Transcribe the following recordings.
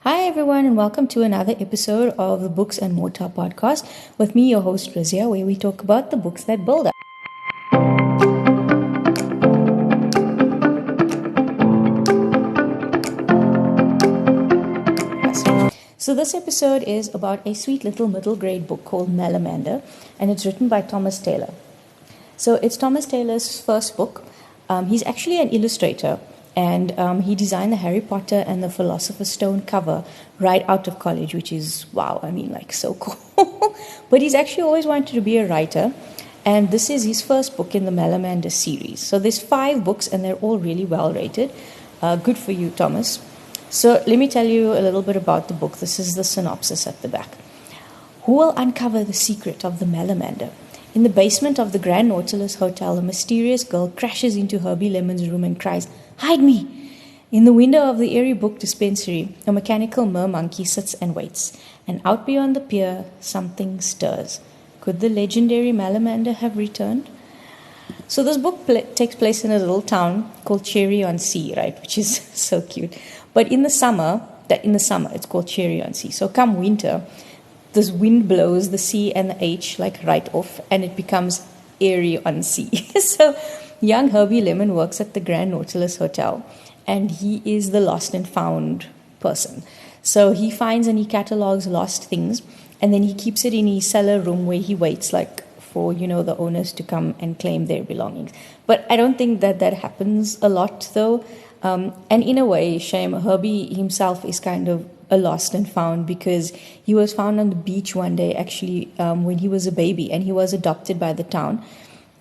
Hi, everyone, and welcome to another episode of the Books and Mortar podcast with me, your host, Razia, where we talk about the books that build us. So this episode is about a sweet little middle grade book called Malamander, and it's written by Thomas Taylor. So it's Thomas Taylor's first book. He's actually an illustrator, and he designed the Harry Potter and the Philosopher's Stone cover right out of college, which is, wow, so cool. But he's actually always wanted to be a writer, and this is his first book in the Malamander series. So there's 5 books, and they're all really well rated. Good for you, Thomas. So let me tell you a little bit about the book. This is the synopsis at the back. Who will uncover the secret of the Malamander? In the basement of the Grand Nautilus Hotel, a mysterious girl crashes into Herbie Lemon's room and cries, "Hide me!" In the window of the Eerie book dispensary, a mechanical mer-monkey sits and waits. And out beyond the pier, something stirs. Could the legendary Malamander have returned? So this book takes place in a little town called Eerie-on-Sea, right? Which is so cute. But in the summer, it's called Eerie-on-Sea. So come winter, this wind blows the C and the H like right off, and it becomes Eerie-on-Sea. So young Herbie Lemon works at the Grand Nautilus Hotel, and he is the lost and found person. So he finds and he catalogs lost things, and then he keeps it in his cellar room where he waits for the owners to come and claim their belongings. But I don't think that happens a lot, though. And in a way, shame, Herbie himself is kind of a lost and found, because he was found on the beach one day, actually, when he was a baby, and he was adopted by the town.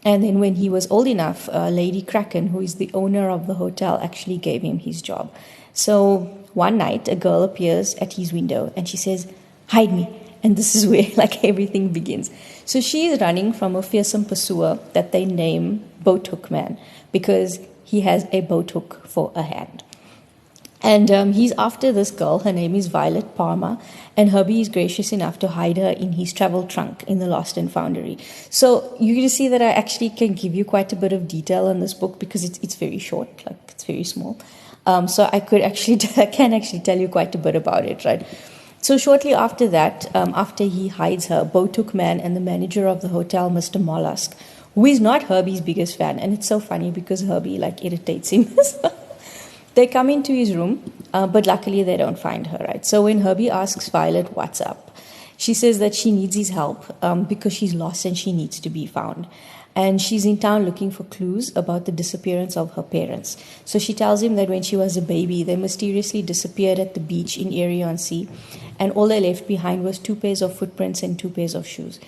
And then when he was old enough, Lady Kraken, who is the owner of the hotel, actually gave him his job. So one night, a girl appears at his window, and she says, "Hide me." And this is where everything begins. So she is running from a fearsome pursuer that they name Boat Hook Man, because he has a boat hook for a hand. And he's after this girl. Her name is Violet Parma, and Herbie is gracious enough to hide her in his travel trunk in the Lost and Foundery. So you can see that I actually can give you quite a bit of detail on this book, because it's very short, it's very small. So I can actually tell you quite a bit about it, right? So shortly after that, after he hides her, Boat Hook Man and the manager of the hotel, Mr. Mollusk, who is not Herbie's biggest fan, and it's so funny because Herbie irritates him as well. They come into his room, but luckily they don't find her, right? So when Herbie asks Violet what's up, she says that she needs his help because she's lost and she needs to be found. And she's in town looking for clues about the disappearance of her parents. So she tells him that when she was a baby, they mysteriously disappeared at the beach in Eerie-on-Sea, and all they left behind was 2 pairs of footprints and 2 pairs of shoes.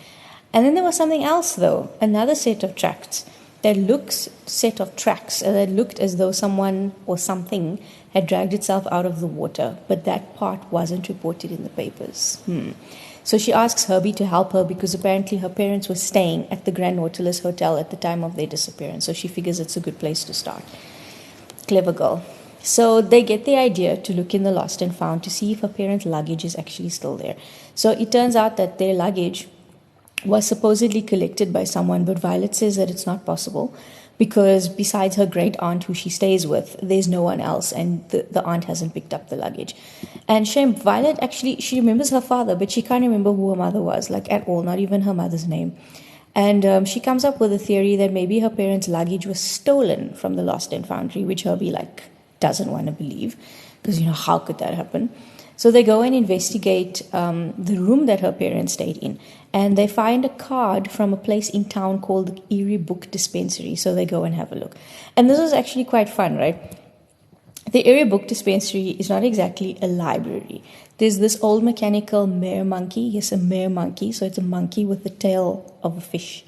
And then there was something else, though, another set of tracks that looked as though someone or something had dragged itself out of the water, but that part wasn't reported in the papers. So she asks Herbie to help her, because apparently her parents were staying at the Grand Nautilus Hotel at the time of their disappearance, so she figures it's a good place to start. Clever girl. So they get the idea to look in the lost and found to see if her parents' luggage is actually still there. So it turns out that their luggage was supposedly collected by someone, but Violet says that it's not possible, because besides her great aunt who she stays with, there's no one else, and the aunt hasn't picked up the luggage. And shame, Violet actually, she remembers her father, but she can't remember who her mother was, at all, not even her mother's name. And she comes up with a theory that maybe her parents' luggage was stolen from the Lost and Foundry, which Herbie doesn't want to believe, because how could that happen? So they go and investigate the room that her parents stayed in, and they find a card from a place in town called the Eerie Book Dispensary. So they go and have a look. And this was actually quite fun, right? The Eerie Book Dispensary is not exactly a library. There's this old mechanical mer-monkey. Yes, a mer-monkey. So it's a monkey with the tail of a fish,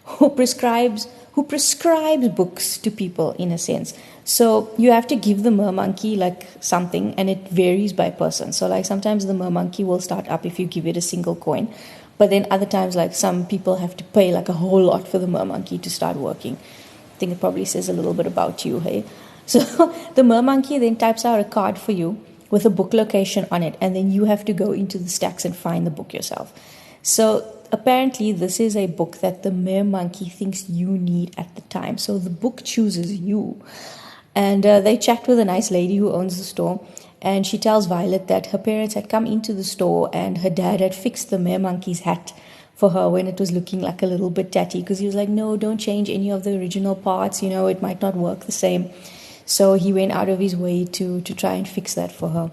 who prescribes books to people, in a sense. So you have to give the mer-monkey something, and it varies by person. So sometimes the mer-monkey will start up if you give it a single coin, but then other times some people have to pay a whole lot for the mer-monkey to start working. I think it probably says a little bit about you, hey? So the mer-monkey then types out a card for you with a book location on it, and then you have to go into the stacks and find the book yourself. So apparently this is a book that the mer-monkey thinks you need at the time. So the book chooses you. And they chat with a nice lady who owns the store, And she tells Violet that her parents had come into the store and her dad had fixed the mere monkey's hat for her when it was looking like a little bit tatty, because he was like, no, don't change any of the original parts, it might not work the same. So he went out of his way to try and fix that for her.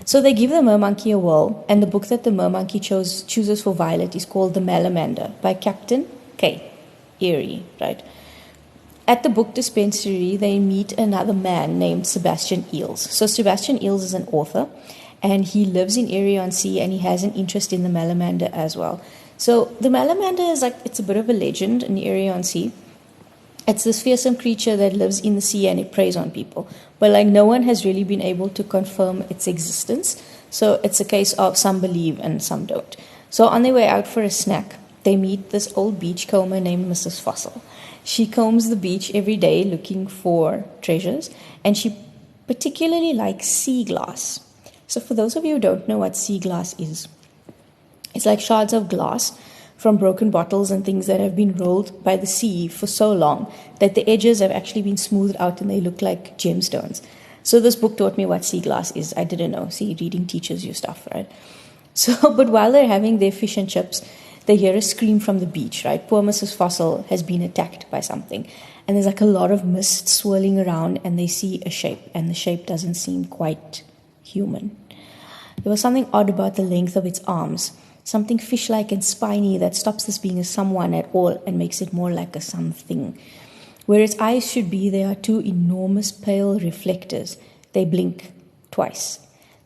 So they give the mermonkey a whirl, and the book that the mermonkey chooses for Violet is called The Malamander by Captain K. Eerie, right? At the book dispensary, they meet another man named Sebastian Eels. So Sebastian Eels is an author, and he lives in Eerie-on-Sea, and he has an interest in the Malamander as well. So the Malamander is it's a bit of a legend in Eerie-on-Sea. It's this fearsome creature that lives in the sea and it preys on people. But no one has really been able to confirm its existence. So it's a case of some believe and some don't. So on their way out for a snack, they meet this old beachcomber named Mrs. Fossil. She combs the beach every day looking for treasures, and she particularly likes sea glass. So for those of you who don't know what sea glass is, it's like shards of glass from broken bottles and things that have been rolled by the sea for so long that the edges have actually been smoothed out and they look like gemstones. So this book taught me what sea glass is. I didn't know. See, reading teaches you stuff, right? So, but while they're having their fish and chips, they hear a scream from the beach, right? Poor Mrs. Fossil has been attacked by something. And there's a lot of mist swirling around, and they see a shape, and the shape doesn't seem quite human. There was something odd about the length of its arms, something fish-like and spiny that stops this being a someone at all and makes it more like a something. Where its eyes should be, there are two enormous pale reflectors. They blink twice.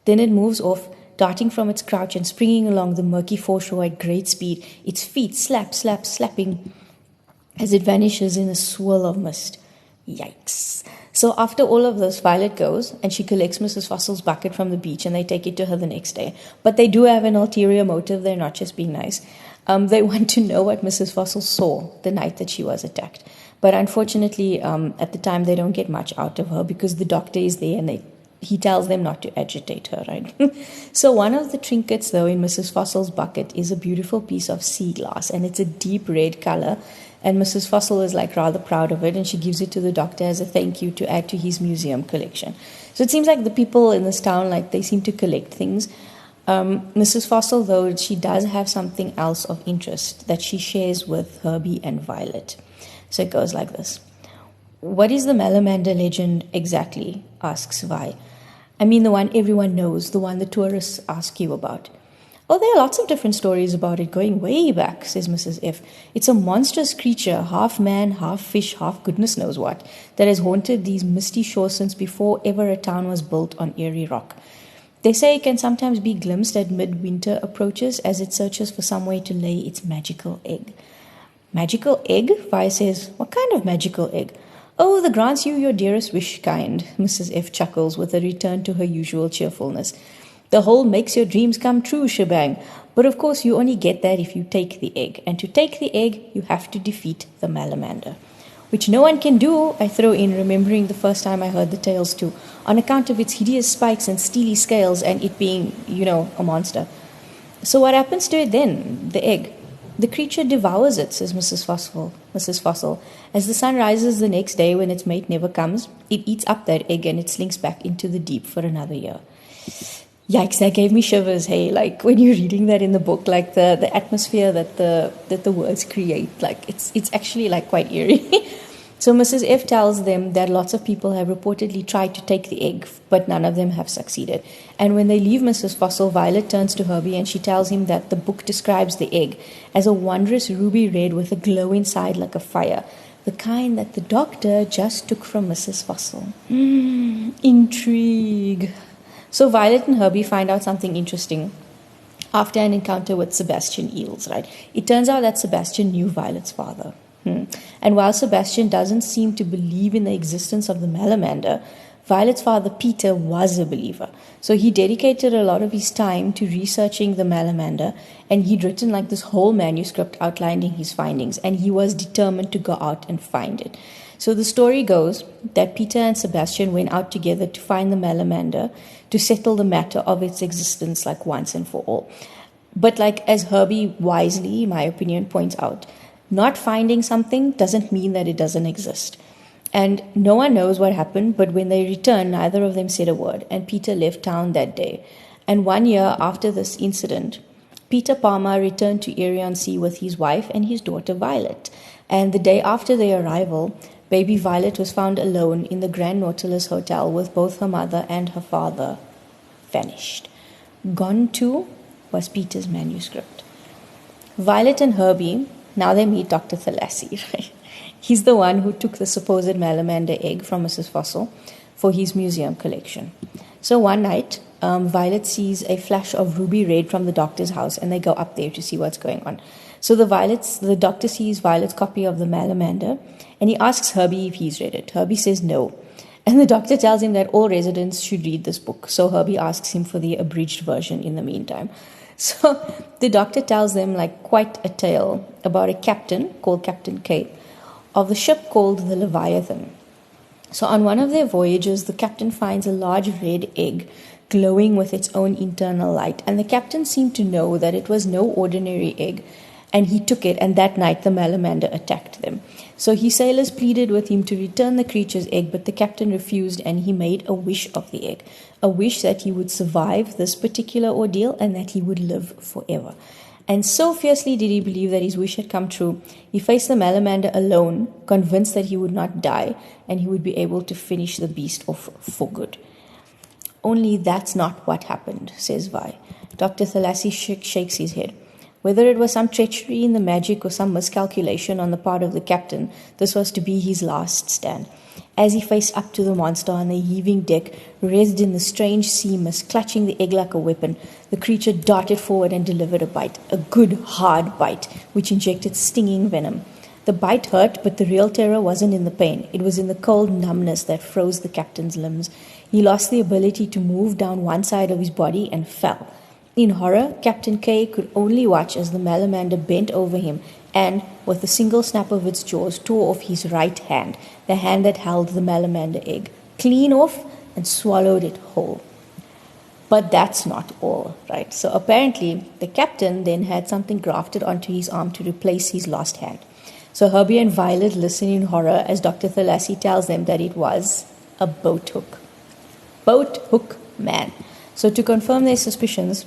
Then it moves off, darting from its crouch and springing along the murky foreshore at great speed, its feet slapping as it vanishes in a swirl of mist. Yikes. So after all of this, Violet goes and she collects Mrs. Fossil's bucket from the beach and they take it to her the next day. But they do have an ulterior motive. They're not just being nice. They want to know what Mrs. Fossil saw the night that she was attacked. But unfortunately, at the time, they don't get much out of her because the doctor is there and he tells them not to agitate her, right? So one of the trinkets, though, in Mrs. Fossil's bucket is a beautiful piece of sea glass, and it's a deep red color. And Mrs. Fossil is rather proud of it, and she gives it to the doctor as a thank you to add to his museum collection. So it seems like the people in this town, they seem to collect things. Mrs. Fossil, though, she does have something else of interest that she shares with Herbie and Violet. So it goes like this. What is the Malamander legend exactly? Asks Vi. I mean the one everyone knows, the one the tourists ask you about. Oh, there are lots of different stories about it going way back, says Mrs. F. It's a monstrous creature, half man, half fish, half goodness knows what, that has haunted these misty shores since before ever a town was built on Erie Rock. They say it can sometimes be glimpsed at midwinter approaches as it searches for some way to lay its magical egg. Magical egg? Vi says, what kind of magical egg? Oh, the grants you your dearest wish kind, Mrs. F chuckles with a return to her usual cheerfulness. The whole makes your dreams come true shebang. But of course you only get that if you take the egg. And to take the egg, you have to defeat the Malamander. Which no one can do, I throw in, remembering the first time I heard the tales too, on account of its hideous spikes and steely scales and it being, a monster. So what happens to it then, the egg? The creature devours it, says Mrs. Fossil. As the sun rises the next day when its mate never comes, it eats up that egg and it slinks back into the deep for another year. Yikes, that gave me shivers, hey, when you're reading that in the book, the atmosphere that the words create, it's actually quite eerie. So Mrs. F tells them that lots of people have reportedly tried to take the egg, but none of them have succeeded. And when they leave Mrs. Fossil, Violet turns to Herbie and she tells him that the book describes the egg as a wondrous ruby red with a glow inside like a fire, the kind that the doctor just took from Mrs. Fossil. Intrigue. So Violet and Herbie find out something interesting after an encounter with Sebastian Eels, right? It turns out that Sebastian knew Violet's father. And while Sebastian doesn't seem to believe in the existence of the Malamander, Violet's father, Peter, was a believer. So he dedicated a lot of his time to researching the Malamander, and he'd written this whole manuscript outlining his findings, and he was determined to go out and find it. So the story goes that Peter and Sebastian went out together to find the Malamander to settle the matter of its existence once and for all. But as Herbie wisely, in my opinion, points out, not finding something doesn't mean that it doesn't exist. And no one knows what happened, but when they returned, neither of them said a word, and Peter left town that day. And 1 year after this incident, Peter Parma returned to Eerie-on-Sea with his wife and his daughter Violet. And the day after their arrival, baby Violet was found alone in the Grand Nautilus Hotel with both her mother and her father vanished. Gone too was Peter's manuscript. Violet and Herbie, now they meet Dr. Thalassie, right? He's the one who took the supposed Malamander egg from Mrs. Fossil for his museum collection. So one night, Violet sees a flash of ruby red from the doctor's house, and they go up there to see what's going on. So the doctor sees Violet's copy of the Malamander, and he asks Herbie if he's read it. Herbie says no. And the doctor tells him that all residents should read this book. So Herbie asks him for the abridged version in the meantime. So the doctor tells them quite a tale about a captain called Captain K of the ship called the Leviathan. So on one of their voyages, the captain finds a large red egg glowing with its own internal light. And the captain seemed to know that it was no ordinary egg, and he took it, and that night the Malamander attacked them. So his sailors pleaded with him to return the creature's egg, but the captain refused, and he made a wish of the egg, a wish that he would survive this particular ordeal and that he would live forever. And so fiercely did he believe that his wish had come true, he faced the Malamander alone, convinced that he would not die, and he would be able to finish the beast off for good. Only that's not what happened, says Vi. Dr. Thalassie shakes his head. Whether it was some treachery in the magic or some miscalculation on the part of the captain, this was to be his last stand. As he faced up to the monster on the heaving deck, wreathed in the strange sea mist, clutching the egg like a weapon, the creature darted forward and delivered a bite, a good, hard bite, which injected stinging venom. The bite hurt, but the real terror wasn't in the pain. It was in the cold numbness that froze the captain's limbs. He lost the ability to move down one side of his body and fell. In horror, Captain K could only watch as the Malamander bent over him and, with a single snap of its jaws, tore off his right hand, the hand that held the Malamander egg, clean off and swallowed it whole. But that's not all, right? So apparently, the captain then had something grafted onto his arm to replace his lost hand. So Herbie and Violet listen in horror as Dr. Thalassie tells them that it was a boat hook. Boat hook man. So to confirm their suspicions,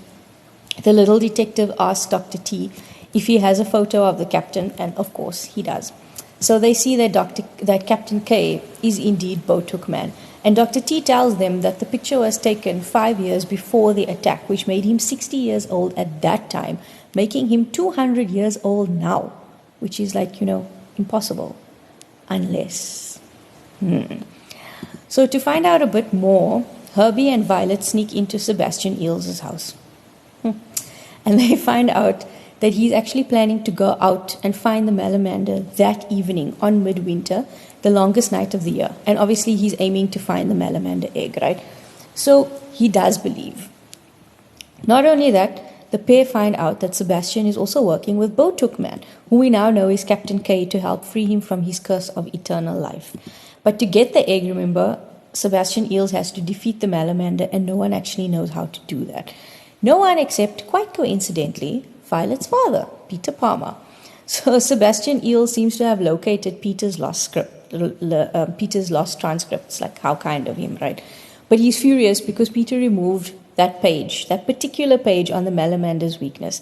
the little detective asks Dr. T if he has a photo of the captain, and of course he does. So they see that Captain K is indeed Boat Hook Man, and Dr. T tells them that the picture was taken 5 years before the attack, which made him 60 years old at that time, making him 200 years old now, which is impossible, unless... So to find out a bit more, Herbie and Violet sneak into Sebastian Eels' house. And they find out that he's actually planning to go out and find the Malamander that evening on midwinter, the longest night of the year. And obviously he's aiming to find the Malamander egg, right? So he does believe. Not only that, the pair find out that Sebastian is also working with Boat Hook Man, who we now know is Captain K, to help free him from his curse of eternal life. But to get the egg, remember, Sebastian Eels has to defeat the Malamander, and no one actually knows how to do that. No one except, quite coincidentally, Violet's father, Peter Parma. So Sebastian Eel seems to have located Peter's lost transcripts, how kind of him, right? But he's furious because Peter removed that page, that particular page on the Malamander's weakness.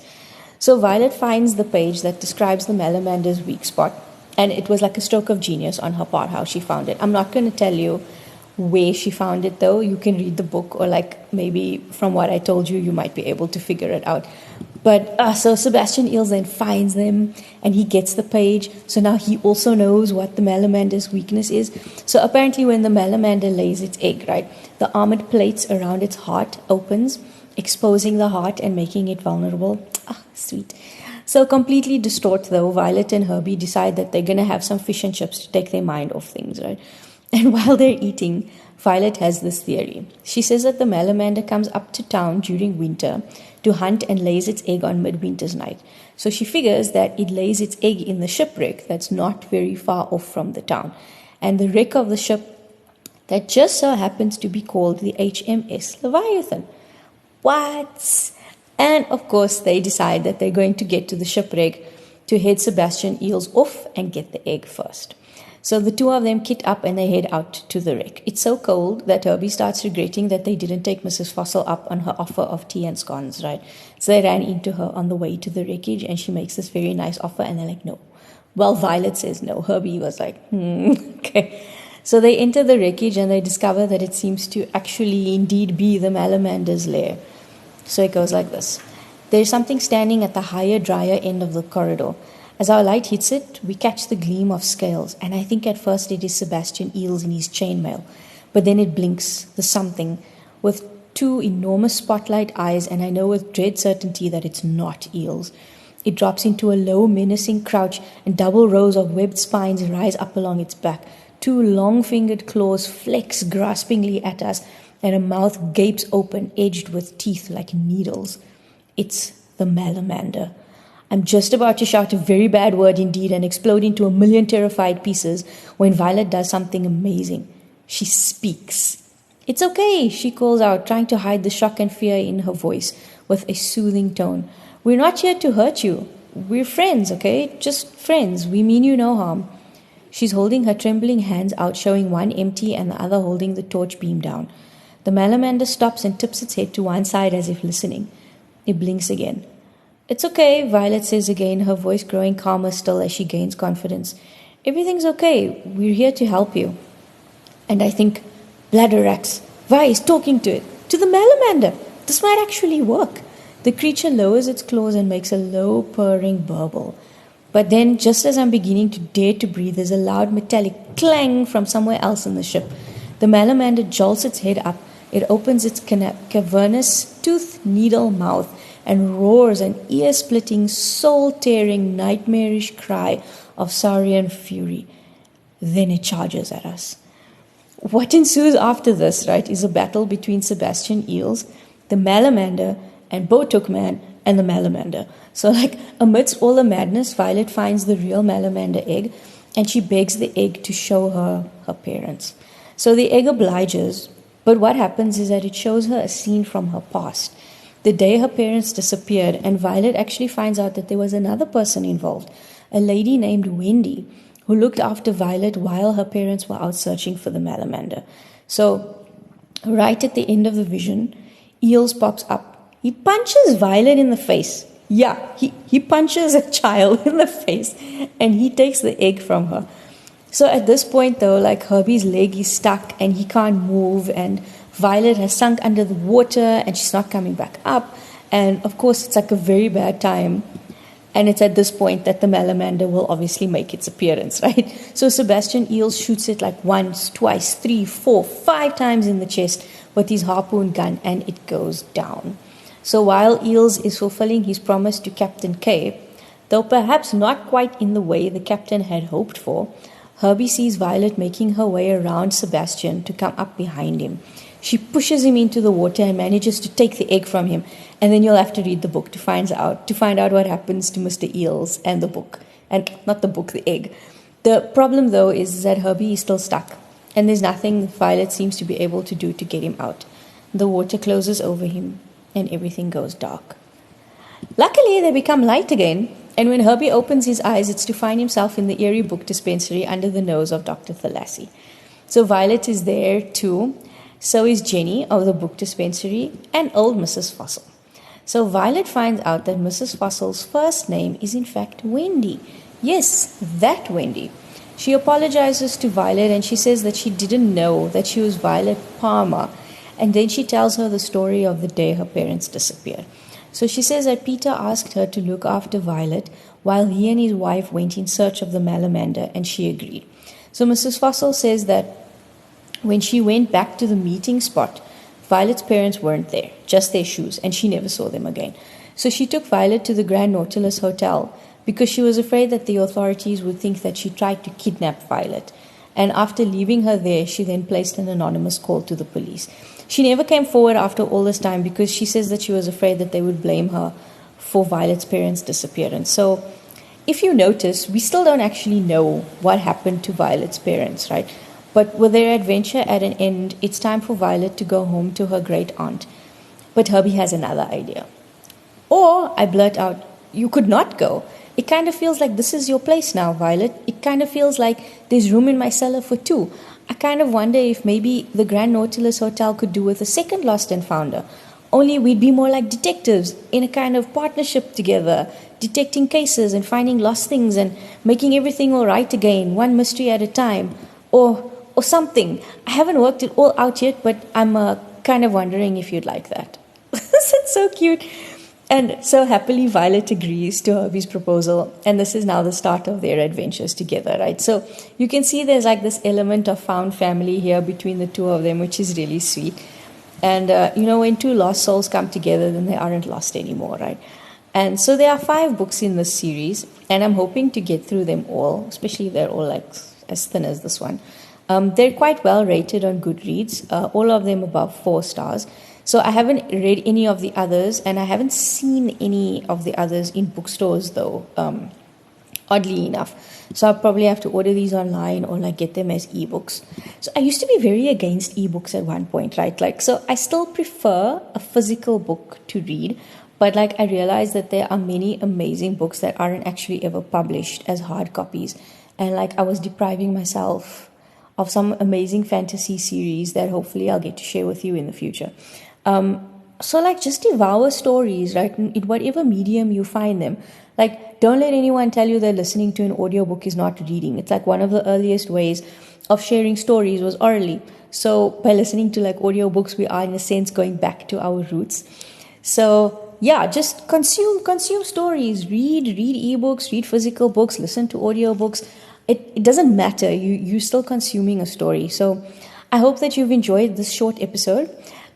So Violet finds the page that describes the Malamander's weak spot, and it was like a stroke of genius on her part how she found it. I'm not going to tell you where she found it, though. You can read the book, or maybe from what I told you, you might be able to figure it out. But so Sebastian Eels then finds them, and he gets the page. So now he also knows what the Malamander's weakness is. So apparently when the Malamander lays its egg, right, the armored plates around its heart opens, exposing the heart and making it vulnerable. Sweet. So completely distraught, though, Violet and Herbie decide that they're going to have some fish and chips to take their mind off things, right? And while they're eating, Violet has this theory. She says that the Malamander comes up to town during winter to hunt and lays its egg on midwinter's night. So she figures that it lays its egg in the shipwreck that's not very far off from the town. And the wreck of the ship that just so happens to be called the HMS Leviathan. What? And of course they decide that they're going to get to the shipwreck to head Sebastian Eels off and get the egg first. So the two of them kit up and they head out to the wreck. It's so cold that Herbie starts regretting that they didn't take Mrs. Fossil up on her offer of tea and scones, right? So they ran into her on the way to the wreckage and she makes this very nice offer and they're like, no. Well, Violet says no. Herbie was like, okay. So they enter the wreckage and they discover that it seems to actually indeed be the Malamander's lair. So it goes like this. There's something standing at the higher, drier end of the corridor. As our light hits it, we catch the gleam of scales, and I think at first it is Sebastian Eels in his chainmail. But then it blinks, the something, with two enormous spotlight eyes, and I know with dread certainty that it's not Eels. It drops into a low, menacing crouch, and double rows of webbed spines rise up along its back. Two long-fingered claws flex graspingly at us, and a mouth gapes open, edged with teeth like needles. It's the Malamander. I'm just about to shout a very bad word indeed and explode into a million terrified pieces when Violet does something amazing. She speaks. It's okay, she calls out, trying to hide the shock and fear in her voice with a soothing tone. We're not here to hurt you. We're friends, okay? Just friends. We mean you no harm. She's holding her trembling hands out, showing one empty and the other holding the torch beam down. The Malamander stops and tips its head to one side as if listening. It blinks again. It's okay, Violet says again, her voice growing calmer still as she gains confidence. Everything's okay. We're here to help you. And I think, Bladderwracks, Vi is talking to it. To the Malamander. This might actually work. The creature lowers its claws and makes a low, purring burble. But then, just as I'm beginning to dare to breathe, there's a loud metallic clang from somewhere else in the ship. The Malamander jolts its head up. It opens its cavernous, tooth-needle mouth and roars an ear-splitting, soul-tearing, nightmarish cry of saurian fury. Then it charges at us. What ensues after this, right, is a battle between Sebastian Eels, the Malamander, and Botukman and the Malamander. So, like, amidst all the madness, Violet finds the real Malamander egg, and she begs the egg to show her her parents. So the egg obliges, but what happens is that it shows her a scene from her past. The day her parents disappeared, and Violet actually finds out that there was another person involved, a lady named Wendy, who looked after Violet while her parents were out searching for the Malamander. So, right at the end of the vision, Eels pops up. He punches Violet in the face. Yeah, he punches a child in the face, and he takes the egg from her. So at this point, though, like, Herbie's leg is stuck, and he can't move, and Violet has sunk under the water and she's not coming back up. And of course, it's like a very bad time. And it's at this point that the Malamander will obviously make its appearance, right? So Sebastian Eels shoots it like once, twice, 3, 4, 5 times in the chest with his harpoon gun, and it goes down. So while Eels is fulfilling his promise to Captain K, though perhaps not quite in the way the captain had hoped for, Herbie sees Violet making her way around Sebastian to come up behind him. She pushes him into the water and manages to take the egg from him. And then you'll have to read the book to find out what happens to Mr. Eels and the book. And not the book, the egg. The problem, though, is that Herbie is still stuck. And there's nothing Violet seems to be able to do to get him out. The water closes over him and everything goes dark. Luckily, they become light again. And when Herbie opens his eyes, it's to find himself in the Eerie book dispensary under the nose of Dr. Thalassie. So Violet is there too. So is Jenny of the book dispensary and old Mrs. Fossil. So Violet finds out that Mrs. Fossil's first name is in fact Wendy. Yes, that Wendy. She apologizes to Violet and she says that she didn't know that she was Violet Parma. And then she tells her the story of the day her parents disappeared. So she says that Peter asked her to look after Violet while he and his wife went in search of the Malamander, and she agreed. So Mrs. Fossil says that when she went back to the meeting spot, Violet's parents weren't there, just their shoes, and she never saw them again. So she took Violet to the Grand Nautilus Hotel because she was afraid that the authorities would think that she tried to kidnap Violet. And after leaving her there, she then placed an anonymous call to the police. She never came forward after all this time because she says that she was afraid that they would blame her for Violet's parents' disappearance. So if you notice, we still don't actually know what happened to Violet's parents, right? But with their adventure at an end, it's time for Violet to go home to her great aunt. But Herbie has another idea. Or, I blurt out, you could not go, It kind of feels like this is your place now, Violet. It kind of feels like there's room in my cellar for two. I kind of wonder if maybe the Grand Nautilus Hotel could do with a second Lost and Founder. Only we'd be more like detectives in a kind of partnership together, detecting cases and finding lost things and making everything all right again, one mystery at a time, or something. I haven't worked it all out yet, but I'm kind of wondering if you'd like that. It's so cute. And so happily, Violet agrees to Herbie's proposal, and this is now the start of their adventures together, right? So you can see there's like this element of found family here between the two of them, which is really sweet. And, when two lost souls come together, then they aren't lost anymore, right? And so there are 5 books in this series, and I'm hoping to get through them all, especially if they're all like as thin as this one. They're quite well rated on Goodreads, all of them above 4 stars. So I haven't read any of the others, and I haven't seen any of the others in bookstores, though, oddly enough. So I'll probably have to order these online or like get them as ebooks. So I used to be very against ebooks at one point, right? So I still prefer a physical book to read, but I realized that there are many amazing books that aren't actually ever published as hard copies. And I was depriving myself of some amazing fantasy series that hopefully I'll get to share with you in the future. So just devour stories, right? In whatever medium you find them. Don't let anyone tell you that listening to an audiobook is not reading. It's one of the earliest ways of sharing stories was orally. So by listening to audiobooks, we are in a sense going back to our roots. So yeah, just consume stories, read ebooks, read physical books, listen to audiobooks. It doesn't matter. You're still consuming a story. So I hope that you've enjoyed this short episode.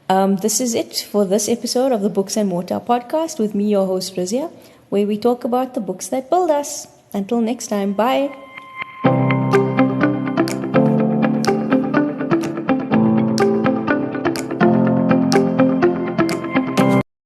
This is it for this episode of the Books and Mortar podcast with me, your host, Rizia, where we talk about the books that build us. Until next time, bye.